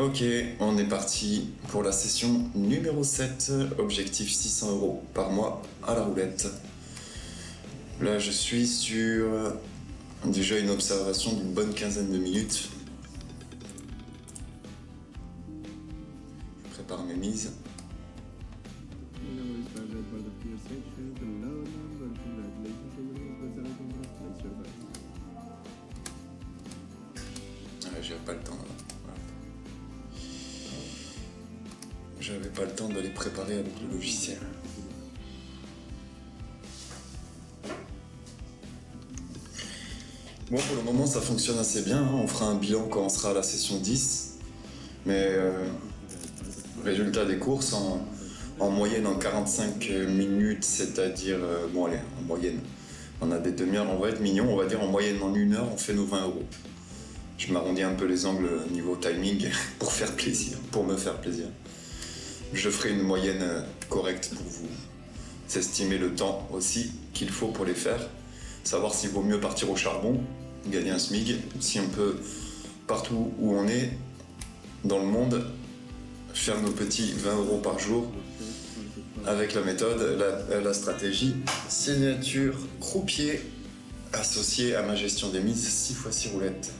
Ok, on est parti pour la session numéro 7, objectif 600 € par mois à la roulette. Là je suis sur déjà une observation d'une bonne quinzaine de minutes. Je prépare mes mises. J'avais pas le temps. Voilà. J'avais pas le temps de les préparer avec le logiciel. Bon, pour le moment ça fonctionne assez bien, hein. On fera un bilan quand on sera à la session 10. Mais résultat des courses, en moyenne en 45 minutes, c'est-à-dire, bon allez, en moyenne, on a des demi-heures, on va être mignon, on va dire en moyenne en 1 heure, on fait nos 20 €. Je m'arrondis un peu les angles niveau timing pour faire plaisir, pour me faire plaisir. Je ferai une moyenne correcte pour vous estimer le temps aussi qu'il faut pour les faire. Savoir s'il vaut mieux partir au charbon, gagner un SMIG, si on peut, partout où on est dans le monde, faire nos petits 20 € par jour avec la méthode, la stratégie signature croupier associée à ma gestion des mises 6x6 roulettes.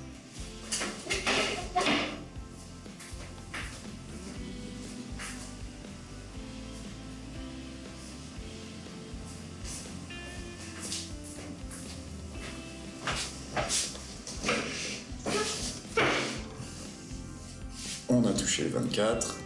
On a touché le 24.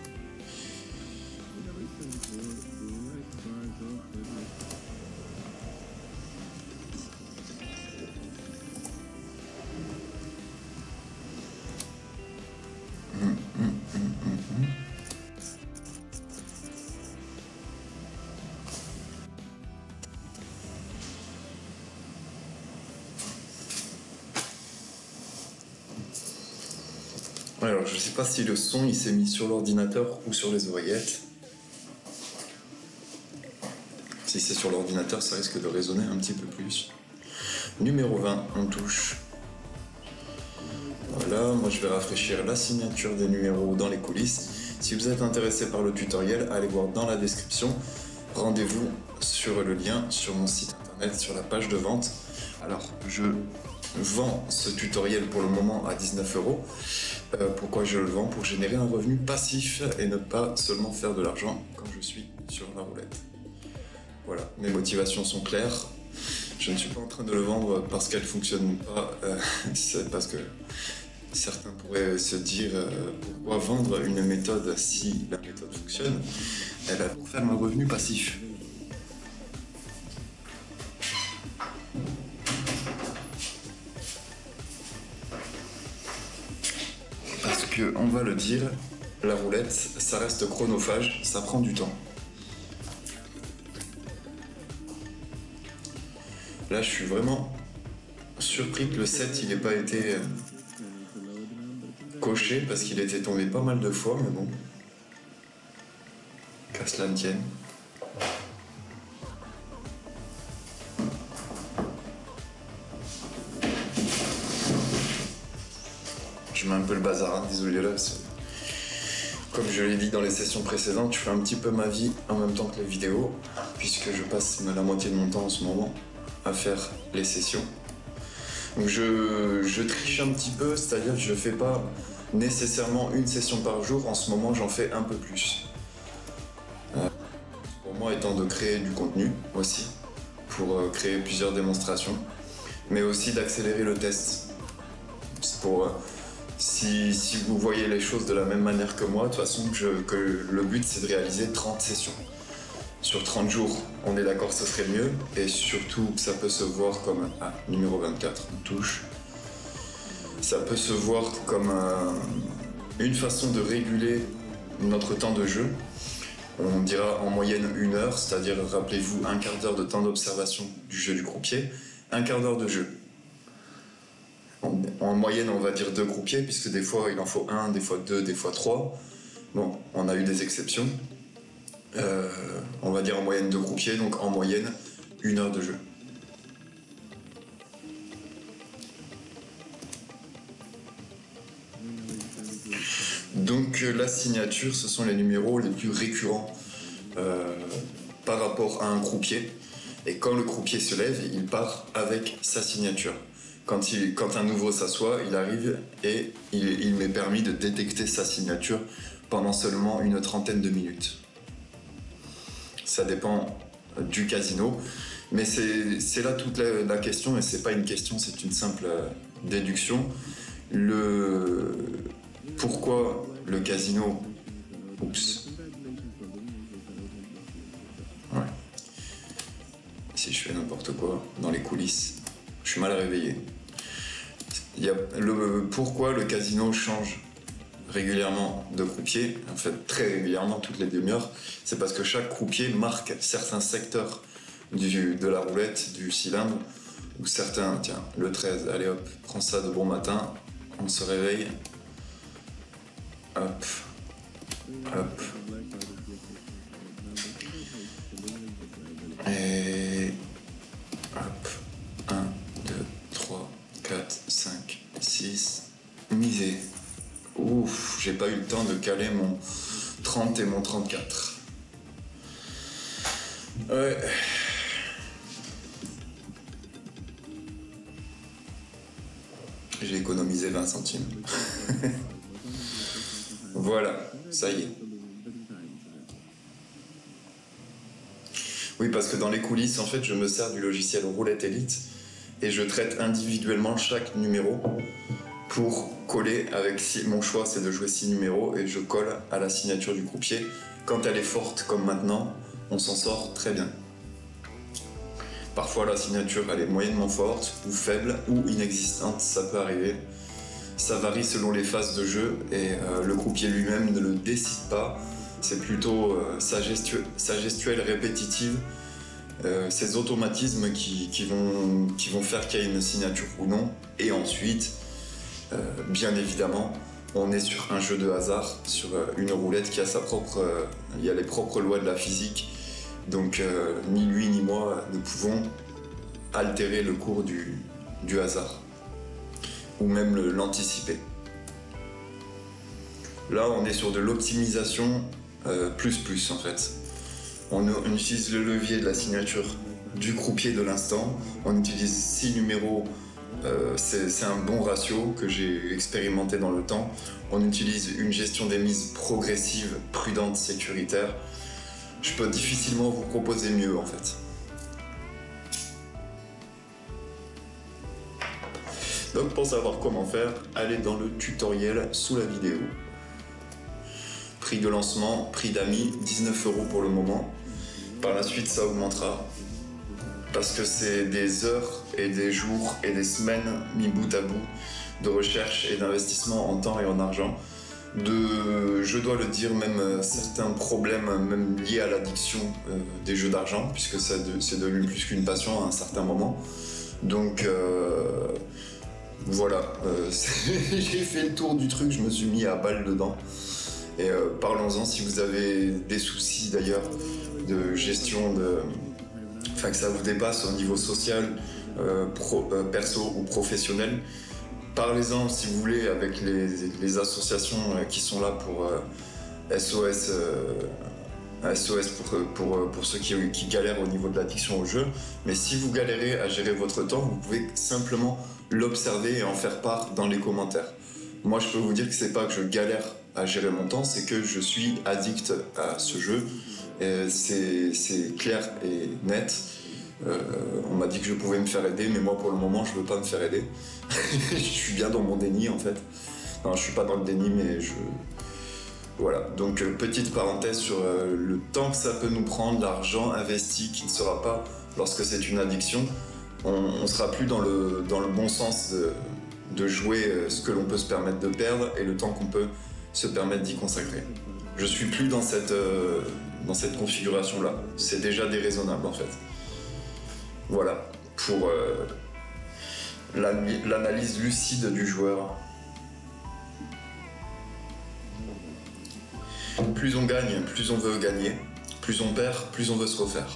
Alors, je sais pas si le son il s'est mis sur l'ordinateur ou sur les oreillettes. Si c'est sur l'ordinateur, ça risque de résonner un petit peu plus. Numéro 20, on touche. Voilà, moi je vais rafraîchir la signature des numéros dans les coulisses. Si vous êtes intéressé par le tutoriel, allez voir dans la description. Rendez-vous sur le lien sur mon site internet, sur la page de vente. Alors, je vends ce tutoriel pour le moment à 19 €. Pourquoi je le vends? Pour générer un revenu passif et ne pas seulement faire de l'argent quand je suis sur la roulette. Voilà, mes motivations sont claires. Je ne suis pas en train de le vendre parce qu'elle ne fonctionne pas. C'est parce que certains pourraient se dire pourquoi vendre une méthode si la méthode fonctionne? Elle a pour faire un revenu passif. Parce que, on va le dire, la roulette, ça reste chronophage, ça prend du temps. Là, je suis vraiment surpris que le 7 il n'ait pas été coché parce qu'il était tombé pas mal de fois, mais bon. Qu'à cela ne tienne. Je mets un peu le bazar, hein, désolé là. Comme je l'ai dit dans les sessions précédentes, je fais un petit peu ma vie en même temps que les vidéos, puisque je passe la moitié de mon temps en ce moment à faire les sessions. Donc je triche un petit peu, c'est-à-dire que je fais pas nécessairement une session par jour, en ce moment j'en fais un peu plus. Pour moi étant de créer du contenu aussi, pour créer plusieurs démonstrations, mais aussi d'accélérer le test. Pour, si vous voyez les choses de la même manière que moi, de toute façon que le but c'est de réaliser 30 sessions. Sur 30 jours, on est d'accord, ce serait mieux. Et surtout, ça peut se voir comme... Ah, numéro 24, on touche. Ça peut se voir comme une façon de réguler notre temps de jeu. On dira en moyenne 1 heure, c'est-à-dire, rappelez-vous, un quart d'heure de temps d'observation du jeu du croupier, un quart d'heure de jeu. En moyenne, on va dire 2 croupiers, puisque des fois, il en faut 1, des fois 2, des fois 3. Bon, on a eu des exceptions. On va dire en moyenne 2 croupiers, donc en moyenne 1 heure de jeu. Donc la signature, ce sont les numéros les plus récurrents par rapport à un croupier. Et quand le croupier se lève, il part avec sa signature. Quand un nouveau s'assoit, il arrive et il m'est permis de détecter sa signature pendant seulement une trentaine de minutes. Ça dépend du casino, mais c'est là toute la question, et c'est pas une question, c'est une simple déduction. Pourquoi le casino... Oups. Ouais. Si je fais n'importe quoi dans les coulisses, je suis mal réveillé. Pourquoi le casino change régulièrement de croupier, en fait très régulièrement, toutes les demi-heures, c'est parce que chaque croupier marque certains secteurs de la roulette, du cylindre, ou certains, tiens, le 13, allez hop, prends ça de bon matin, on se réveille, hop, hop, et hop, 1, 2, 3, 4, 5, 6, misé. Ouf, j'ai pas eu le temps de caler mon 30 et mon 34. Ouais. J'ai économisé 20 centimes. Voilà, ça y est. Oui, parce que dans les coulisses, en fait, je me sers du logiciel Roulette Elite et je traite individuellement chaque numéro pour coller avec mon choix, c'est de jouer 6 numéros et je colle à la signature du croupier. Quand elle est forte comme maintenant, on s'en sort très bien. Parfois la signature elle est moyennement forte ou faible ou inexistante, ça peut arriver. Ça varie selon les phases de jeu et le croupier lui-même ne le décide pas. C'est plutôt sa gestuelle répétitive, ces automatismes qui vont faire qu'il y a une signature ou non. Et ensuite, bien évidemment, on est sur un jeu de hasard, sur une roulette qui a il y a les propres lois de la physique. Donc ni lui ni moi ne pouvons altérer le cours du hasard, ou même l'anticiper. Là on est sur de l'optimisation plus en fait. On utilise le levier de la signature du croupier de l'instant, on utilise 6 numéros, c'est un bon ratio que j'ai expérimenté dans le temps. On utilise une gestion des mises progressive, prudente, sécuritaire. Je peux difficilement vous proposer mieux en fait. Donc pour savoir comment faire, allez dans le tutoriel sous la vidéo. Prix de lancement, prix d'amis, 19 € pour le moment. Par la suite ça augmentera. Parce que c'est des heures et des jours et des semaines mis bout à bout de recherche et d'investissement en temps et en argent. Je dois le dire, même certains problèmes même liés à l'addiction des jeux d'argent, puisque c'est devenu plus qu'une passion à un certain moment. Donc voilà, j'ai fait le tour du truc, je me suis mis à balle dedans. Et parlons-en si vous avez des soucis d'ailleurs de gestion, que ça vous dépasse au niveau social, perso ou professionnel. Parlez-en si vous voulez avec les associations qui sont là pour SOS pour ceux qui galèrent au niveau de l'addiction au jeu. Mais si vous galérez à gérer votre temps, vous pouvez simplement l'observer et en faire part dans les commentaires. Moi je peux vous dire que c'est pas que je galère à gérer mon temps, c'est que je suis addict à ce jeu. C'est clair et net. On m'a dit que je pouvais me faire aider, mais moi pour le moment je veux pas me faire aider. Je suis bien dans mon déni en fait. Non, je suis pas dans le déni, mais voilà. Donc petite parenthèse sur le temps que ça peut nous prendre, l'argent investi qui ne sera pas lorsque c'est une addiction. On sera plus dans le bon sens de jouer ce que l'on peut se permettre de perdre et le temps qu'on peut se permettre d'y consacrer. Je suis plus dans cette configuration là. C'est déjà déraisonnable en fait. Voilà, pour l'analyse lucide du joueur. Plus on gagne, plus on veut gagner. Plus on perd, plus on veut se refaire.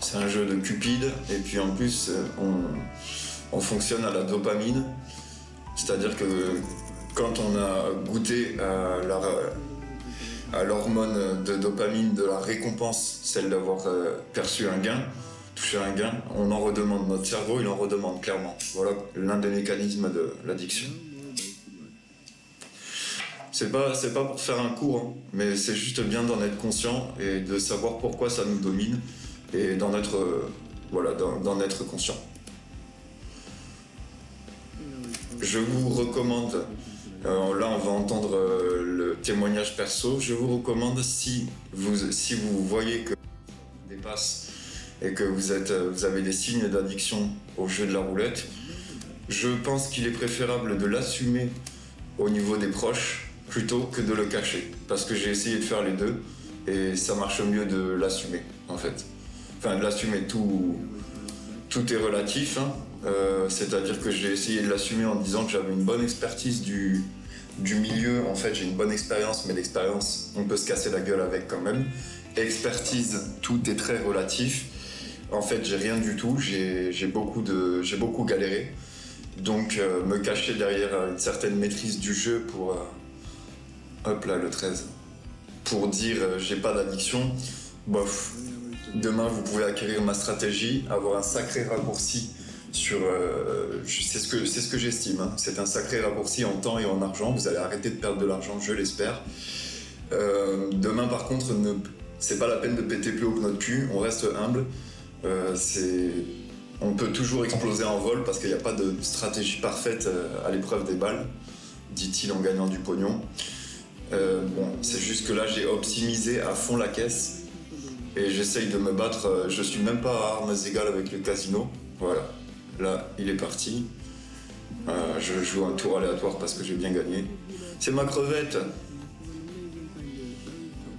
C'est un jeu de cupide, et puis en plus, on fonctionne à la dopamine. C'est-à-dire que quand on a goûté à l'hormone de dopamine de la récompense, celle d'avoir perçu un gain, touché un gain, on en redemande. Notre cerveau, il en redemande clairement. Voilà l'un des mécanismes de l'addiction. C'est pas pour faire un cours, hein, mais c'est juste bien d'en être conscient et de savoir pourquoi ça nous domine et d'en être, d'en être conscient. Je vous recommande, là on va entendre le témoignage perso, je vous recommande si vous voyez que vous dépasse et que vous avez des signes d'addiction au jeu de la roulette, je pense qu'il est préférable de l'assumer au niveau des proches plutôt que de le cacher. Parce que j'ai essayé de faire les deux et ça marche mieux de l'assumer en fait. Enfin de l'assumer, tout est relatif, hein. C'est-à-dire que j'ai essayé de l'assumer en disant que j'avais une bonne expertise du milieu. En fait j'ai une bonne expérience, mais l'expérience on peut se casser la gueule avec quand même. Expertise, tout est très relatif. En fait j'ai rien du tout, j'ai beaucoup galéré. Donc me cacher derrière une certaine maîtrise du jeu pour hop là le 13 pour dire j'ai pas d'addiction, bof. Demain vous pouvez acquérir ma stratégie, avoir un sacré raccourci sur c'est ce que j'estime, hein. C'est un sacré raccourci en temps et en argent, vous allez arrêter de perdre de l'argent, je l'espère. Demain par contre c'est pas la peine de péter plus haut que notre cul, on reste humble. On peut toujours exploser en vol parce qu'il n'y a pas de stratégie parfaite à l'épreuve des balles, dit-il en gagnant du pognon. C'est juste que là j'ai optimisé à fond la caisse et j'essaye de me battre. Je suis même pas à armes égales avec le casino. Voilà, là il est parti. Je joue un tour aléatoire parce que j'ai bien gagné. C'est ma crevette.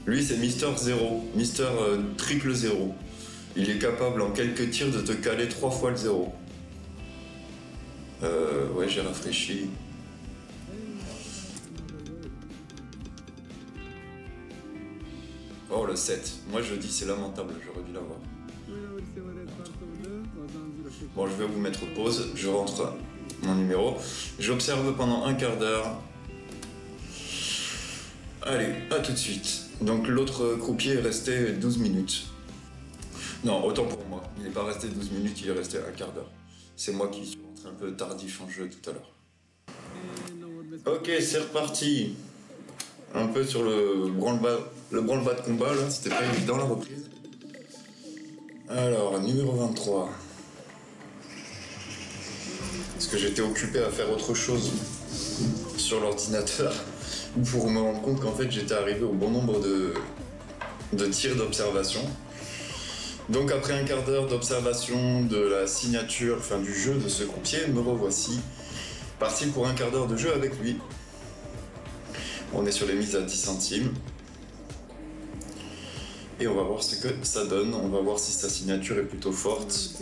Lui c'est Mister 0, Mister triple 0. Il est capable en quelques tirs de te caler 3 fois le 0. Ouais, j'ai rafraîchi. Oh, le 7. Moi, je dis c'est lamentable, j'aurais dû l'avoir. Bon, je vais vous mettre pause. Je rentre mon numéro. J'observe pendant un quart d'heure. Allez, à tout de suite. Donc, l'autre croupier est resté 12 minutes. Non, autant pour moi. Il n'est pas resté 12 minutes, il est resté un quart d'heure. C'est moi qui suis rentré un peu tardif en jeu tout à l'heure. Ok, c'est reparti. Un peu sur le branle-bas de combat, là. C'était pas évident la reprise. Alors, numéro 23. Parce que j'étais occupé à faire autre chose sur l'ordinateur pour me rendre compte qu'en fait j'étais arrivé au bon nombre de tirs d'observation. Donc après un quart d'heure d'observation de la signature, enfin du jeu de ce croupier, me revoici parti pour un quart d'heure de jeu avec lui. On est sur les mises à 10 centimes. Et on va voir ce que ça donne. On va voir si sa signature est plutôt forte,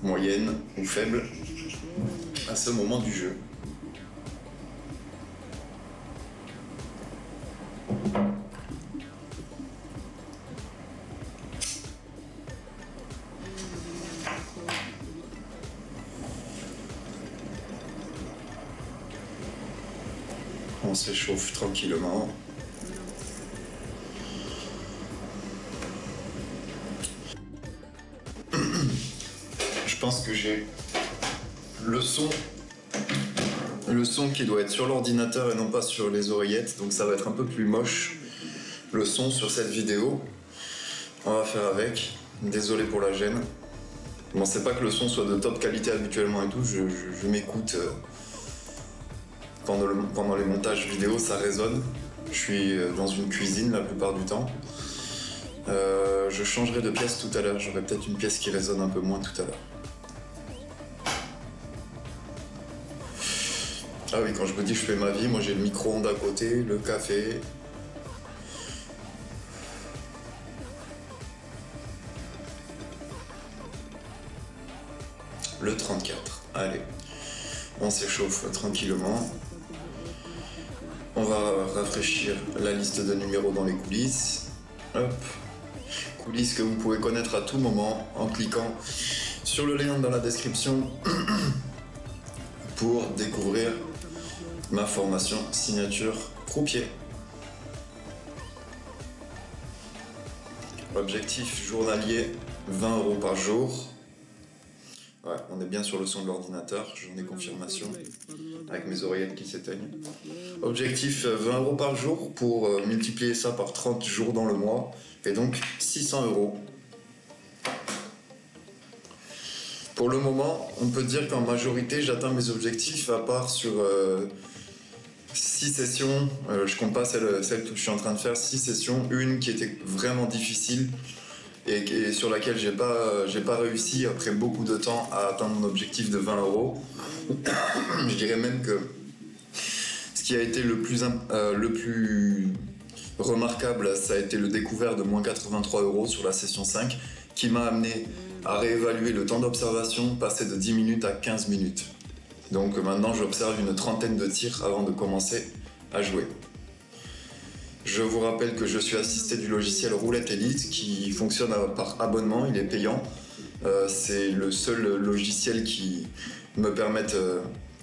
moyenne ou faible à ce moment du jeu. On s'échauffe tranquillement. Je pense que j'ai le son qui doit être sur l'ordinateur et non pas sur les oreillettes, donc ça va être un peu plus moche le son sur cette vidéo. On va faire avec. Désolé pour la gêne. Bon, c'est pas que le son soit de top qualité habituellement et tout, je m'écoute pendant les montages vidéo, ça résonne. Je suis dans une cuisine la plupart du temps. Je changerai de pièce tout à l'heure, j'aurai peut-être une pièce qui résonne un peu moins tout à l'heure. Ah oui, quand je vous dis je fais ma vie, moi j'ai le micro-ondes à côté, le café. Le 34, allez, on s'échauffe tranquillement. On va rafraîchir la liste de numéros dans les coulisses. Hop. Coulisses que vous pouvez connaître à tout moment en cliquant sur le lien dans la description pour découvrir ma formation signature croupier. Objectif journalier, 20 € par jour. Ouais, on est bien sur le son de l'ordinateur, j'en ai confirmation, avec mes oreillettes qui s'éteignent. Objectif 20 € par jour pour multiplier ça par 30 jours dans le mois, et donc 600 €. Pour le moment, on peut dire qu'en majorité, j'atteins mes objectifs, à part sur 6 sessions, je compte pas celle que je suis en train de faire, 6 sessions, une qui était vraiment difficile, et sur laquelle j'ai pas réussi après beaucoup de temps à atteindre mon objectif de 20 €. Je dirais même que ce qui a été le plus remarquable, ça a été le découvert de moins 83 € sur la session 5, qui m'a amené à réévaluer le temps d'observation, passer de 10 minutes à 15 minutes. Donc maintenant j'observe une trentaine de tirs avant de commencer à jouer. Je vous rappelle que je suis assisté du logiciel Roulette Elite qui fonctionne par abonnement, il est payant. C'est le seul logiciel qui me permette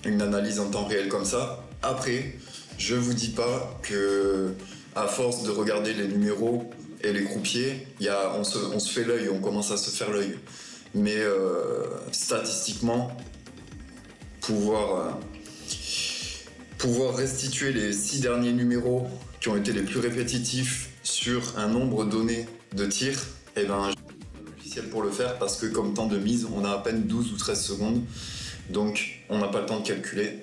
une analyse en temps réel comme ça. Après, je vous dis pas que à force de regarder les numéros et les croupiers, on se fait l'œil, on commence à se faire l'œil. Mais statistiquement, pouvoir restituer les 6 derniers numéros qui ont été les plus répétitifs sur un nombre donné de tirs, et ben j'ai un logiciel pour le faire parce que comme temps de mise, on a à peine 12 ou 13 secondes, donc on n'a pas le temps de calculer.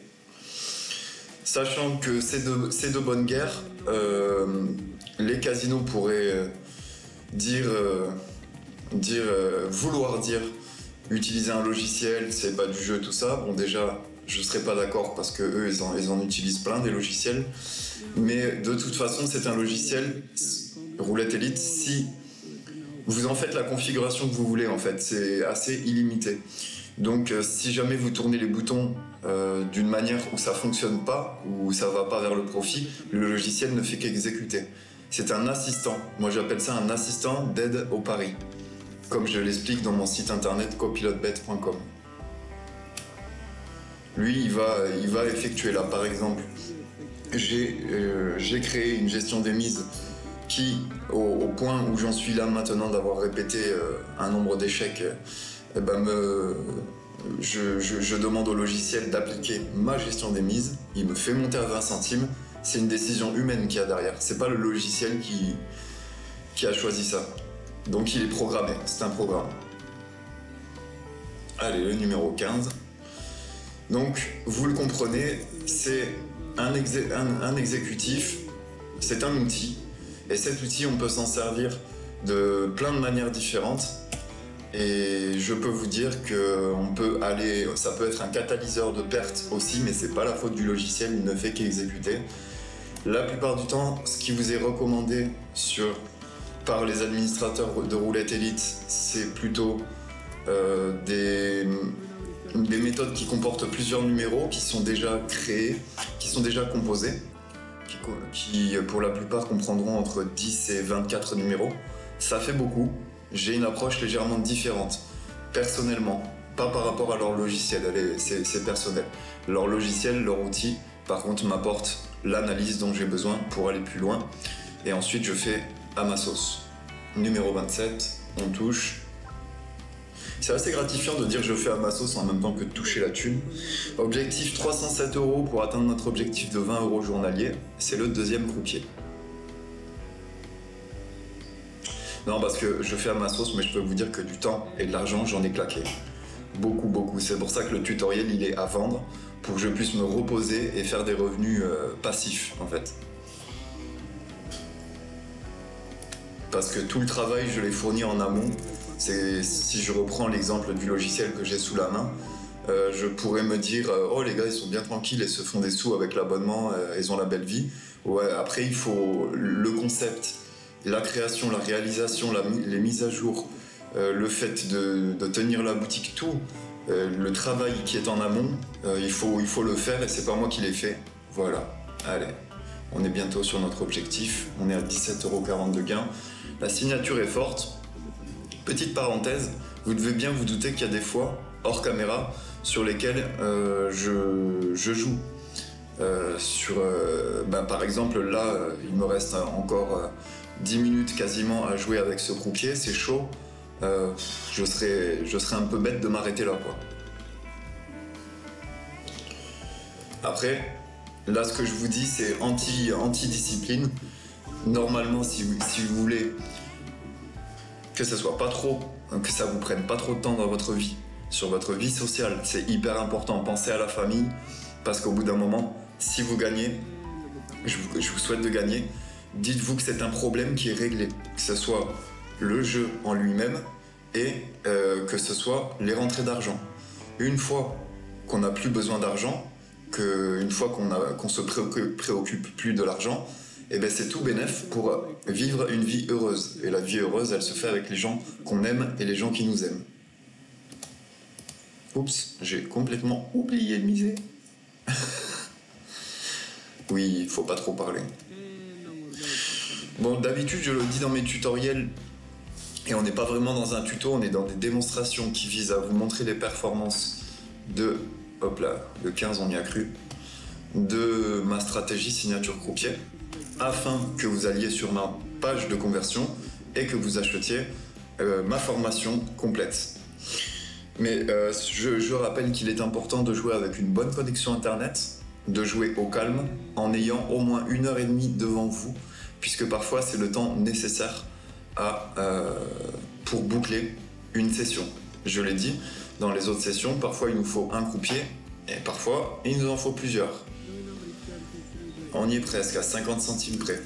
Sachant que c'est de bonne guerre, les casinos pourraient vouloir dire utiliser un logiciel, c'est pas du jeu, tout ça. Bon, déjà, je serais pas d'accord parce que eux, ils en utilisent plein des logiciels. Mais de toute façon, c'est un logiciel Roulette Elite. Si vous en faites la configuration que vous voulez, en fait, c'est assez illimité. Donc, si jamais vous tournez les boutons d'une manière où ça fonctionne pas, où ça va pas vers le profit, le logiciel ne fait qu'exécuter. C'est un assistant. Moi, j'appelle ça un assistant d'aide au pari, comme je l'explique dans mon site internet copilotbet.com. Lui, il va effectuer là, par exemple, j'ai créé une gestion des mises qui, au point où j'en suis là maintenant d'avoir répété un nombre d'échecs, je demande au logiciel d'appliquer ma gestion des mises, il me fait monter à 20 centimes, c'est une décision humaine qu'il y a derrière, c'est pas le logiciel qui a choisi ça. Donc il est programmé, c'est un programme. Allez, le numéro 15. Donc, vous le comprenez, c'est un exécutif, c'est un outil. Et cet outil, on peut s'en servir de plein de manières différentes. Et je peux vous dire que ça peut être un catalyseur de perte aussi, mais c'est pas la faute du logiciel, il ne fait qu'exécuter. La plupart du temps, ce qui vous est recommandé par les administrateurs de Roulette Elite, c'est plutôt des méthodes qui comportent plusieurs numéros, qui sont déjà créés, qui sont déjà composés, qui pour la plupart comprendront entre 10 et 24 numéros. Ça fait beaucoup. J'ai une approche légèrement différente, personnellement, pas par rapport à leur logiciel, c'est personnel. Leur logiciel, leur outil, par contre, m'apporte l'analyse dont j'ai besoin pour aller plus loin. Et ensuite, je fais à ma sauce. Numéro 27, on touche. C'est assez gratifiant de dire que je fais à ma sauce en même temps que de toucher la thune. Objectif 307 € pour atteindre notre objectif de 20 € journalier. C'est le deuxième croupier. Non, parce que je fais à ma sauce, mais je peux vous dire que du temps et de l'argent, j'en ai claqué. Beaucoup, beaucoup. C'est pour ça que le tutoriel, il est à vendre, pour que je puisse me reposer et faire des revenus passifs, en fait. Parce que tout le travail, je l'ai fourni en amont. Si je reprends l'exemple du logiciel que j'ai sous la main, je pourrais me dire oh les gars ils sont bien tranquilles et se font des sous avec l'abonnement, ils ont la belle vie. Ouais, après il faut le concept, la création, la réalisation, les mises à jour, le fait de tenir la boutique, tout, le travail qui est en amont, il faut le faire et c'est pas moi qui l'ai fait. Voilà, allez, on est bientôt sur notre objectif, on est à 17,40 € de gain. La signature est forte. Petite parenthèse, vous devez bien vous douter qu'il y a des fois, hors caméra, sur lesquels je joue. Par exemple, là, il me reste encore 10 minutes quasiment à jouer avec ce croupier, c'est chaud. Je serais un peu bête de m'arrêter là, quoi. Après, là, ce que je vous dis, c'est anti-discipline. Normalement, si vous voulez que ça soit pas trop, que ça vous prenne pas trop de temps dans votre vie, sur votre vie sociale, c'est hyper important. Pensez à la famille, parce qu'au bout d'un moment, si vous gagnez, je vous souhaite de gagner, dites-vous que c'est un problème qui est réglé, que ce soit le jeu en lui-même et que ce soit les rentrées d'argent. Une fois qu'on n'a plus besoin d'argent, une fois qu'on se préoccupe plus de l'argent, et ben c'est tout bénef pour vivre une vie heureuse. Et la vie heureuse, elle se fait avec les gens qu'on aime et les gens qui nous aiment. Oups, j'ai complètement oublié de miser. Oui, il faut pas trop parler. Bon, d'habitude, je le dis dans mes tutoriels, et on n'est pas vraiment dans un tuto, on est dans des démonstrations qui visent à vous montrer les performances de, hop là, le 15 on y a cru, de ma stratégie signature croupier, afin que vous alliez sur ma page de conversion et que vous achetiez ma formation complète. Mais je rappelle qu'il est important de jouer avec une bonne connexion internet, de jouer au calme, en ayant au moins 1h30 devant vous, puisque parfois c'est le temps nécessaire pour boucler une session. Je l'ai dit, dans les autres sessions, parfois il nous faut un croupier, et parfois il nous en faut plusieurs. On y est presque, à 50 centimes près.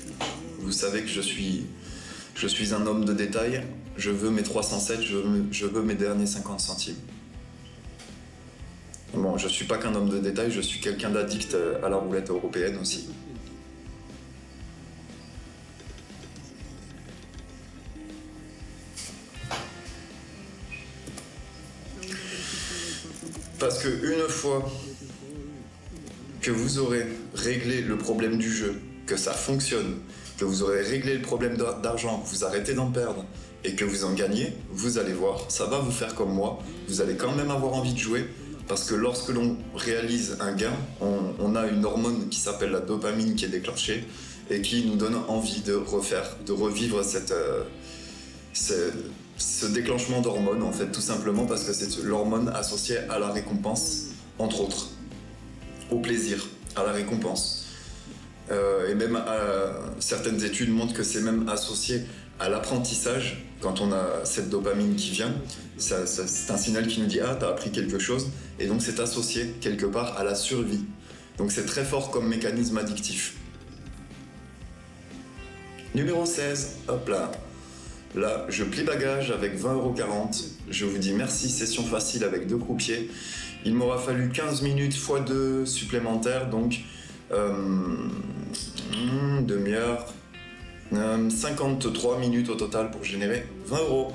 Vous savez que je suis un homme de détail, je veux mes 307, je veux mes derniers 50 centimes. Bon, je suis pas qu'un homme de détail, je suis quelqu'un d'addict à la roulette européenne aussi. Parce que une fois que vous aurez réglé le problème du jeu, que ça fonctionne, que vous aurez réglé le problème d'argent, que vous arrêtez d'en perdre et que vous en gagnez, vous allez voir, ça va vous faire comme moi, vous allez quand même avoir envie de jouer, parce que lorsque l'on réalise un gain, on a une hormone qui s'appelle la dopamine qui est déclenchée et qui nous donne envie de revivre ce déclenchement d'hormones, en fait, tout simplement parce que c'est l'hormone associée à la récompense, entre autres, au plaisir, à la récompense. Et même certaines études montrent que c'est même associé à l'apprentissage. Quand on a cette dopamine qui vient, c'est un signal qui nous dit « Ah, t'as appris quelque chose », et donc c'est associé quelque part à la survie. Donc c'est très fort comme mécanisme addictif. Numéro 16, hop là. Là, je plie bagage avec 20,40 €. Je vous dis merci, session facile avec 2 croupiers. Il m'aura fallu 15 minutes x 2 supplémentaires, donc demi-heure, 53 minutes au total pour générer 20 €.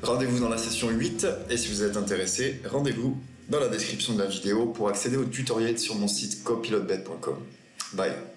Rendez-vous dans la session 8 et si vous êtes intéressé, rendez-vous dans la description de la vidéo pour accéder au tutoriel sur mon site copilotebet.com. Bye.